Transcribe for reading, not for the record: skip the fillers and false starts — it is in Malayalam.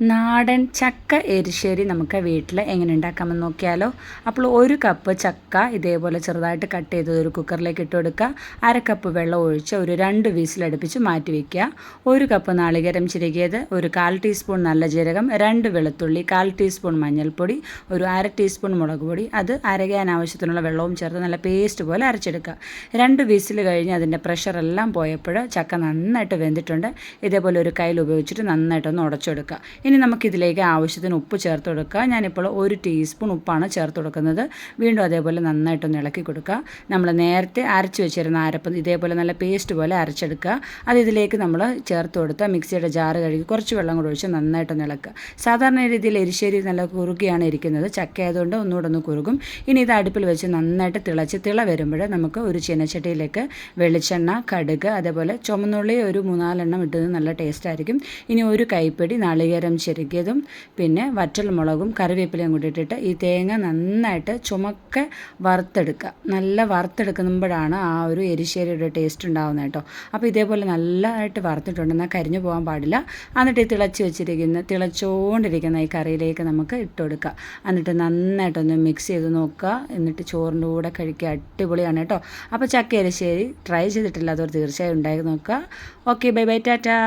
നാടൻ ചക്ക എരിശ്ശേരി നമുക്ക് വീട്ടിൽ എങ്ങനെ ഉണ്ടാക്കാമെന്ന് നോക്കിയാലോ. അപ്പോൾ 1 കപ്പ് ചക്ക ഇതേപോലെ ചെറുതായിട്ട് കട്ട് ചെയ്തത് ഒരു കുക്കറിലേക്ക് ഇട്ട് കൊടുക്കുക. 1/2 കപ്പ് വെള്ളം ഒഴിച്ച് ഒരു 2 വീസിലടുപ്പിച്ച് മാറ്റി വയ്ക്കുക. 1 കപ്പ് നാളികേരം ചിരകിയത്, ഒരു 1/4 ടീസ്പൂൺ നല്ല ജീരകം, 2 വെളുത്തുള്ളി, 1/4 ടീസ്പൂൺ മഞ്ഞൾപ്പൊടി, ഒരു 1/2 ടീസ്പൂൺ മുളക് പൊടി, അത് അരയ്ക്കാൻ ആവശ്യത്തിനുള്ള വെള്ളവും ചേർത്ത് നല്ല പേസ്റ്റ് പോലെ അരച്ചെടുക്കുക. 2 വീസിൽ കഴിഞ്ഞ് അതിൻ്റെ പ്രഷറെല്ലാം പോയപ്പോൾ ചക്ക നന്നായിട്ട് വെന്തിട്ടുണ്ട്. ഇതേപോലെ ഒരു കയ്യിൽ ഉപയോഗിച്ചിട്ട് നന്നായിട്ടൊന്ന് ഉടച്ചെടുക്കുക. ഇനി നമുക്കിതിലേക്ക് ആവശ്യത്തിന് ഉപ്പ് ചേർത്ത് കൊടുക്കുക. ഞാനിപ്പോൾ 1 ടീസ്പൂൺ ഉപ്പാണ് ചേർത്ത് കൊടുക്കുന്നത്. വീണ്ടും അതേപോലെ നന്നായിട്ടൊന്ന് ഇളക്കി കൊടുക്കുക. നമ്മൾ നേരത്തെ അരച്ച് വെച്ചിരുന്ന അരപ്പ് ഇതേപോലെ നല്ല പേസ്റ്റ് പോലെ അരച്ചെടുക്കുക. അത് ഇതിലേക്ക് നമ്മൾ ചേർത്ത് കൊടുത്താൽ മിക്സിയുടെ ജാറ് കഴുകി കുറച്ച് വെള്ളം കൂടെ ഒഴിച്ച് നന്നായിട്ടൊന്ന് ഇളക്കുക. സാധാരണ രീതിയിൽ എരിശ്ശേരി നല്ല കുറുകിയാണ് ഇരിക്കുന്നത്. ചക്ക ആയതുകൊണ്ട് ഒന്നുകൂടെ ഒന്ന് കുറുകും. ഇനി ഇത് അടുപ്പിൽ വെച്ച് നന്നായിട്ട് തിള വരുമ്പോൾ നമുക്ക് ഒരു ചീനച്ചട്ടിയിലേക്ക് വെളിച്ചെണ്ണ, കടുക്, അതേപോലെ ചുമന്നുള്ളി ഒരു 3-4 എണ്ണം ഇട്ടത് നല്ല ടേസ്റ്റ് ആയിരിക്കും. ഇനി ഒരു കൈപ്പിടി നാളികേരം ചെരുകിയതും പിന്നെ വറ്റൽമുളകും കറിവേപ്പിലയും കൂടി ഇട്ടിട്ട് ഈ തേങ്ങ നന്നായിട്ട് ചുമക്കെ വറുത്തെടുക്കുക. നല്ല വറുത്തെടുക്കുമ്പോഴാണ് ആ ഒരു എരിശ്ശേരിയുടെ ടേസ്റ്റ് ഉണ്ടാകുന്നത് കേട്ടോ. അപ്പോൾ ഇതേപോലെ നല്ലതായിട്ട് വറുത്തിട്ടുണ്ട്, എന്നാൽ കരിഞ്ഞു പോകാൻ പാടില്ല. എന്നിട്ട് ഈ തിളച്ചുകൊണ്ടിരിക്കുന്ന ഈ കറിയിലേക്ക് നമുക്ക് ഇട്ട് കൊടുക്കുക. എന്നിട്ട് നന്നായിട്ടൊന്ന് മിക്സ് ചെയ്ത് നോക്കുക. എന്നിട്ട് ചോറിൻ്റെ കൂടെ കഴിക്കുക. അടിപൊളിയാണ് കേട്ടോ. അപ്പോൾ ചക്ക എരിശ്ശേരി ട്രൈ ചെയ്തിട്ടില്ലാത്തവർ തീർച്ചയായും ഉണ്ടാക്കി നോക്കുക. Okay, bye bye, Tata.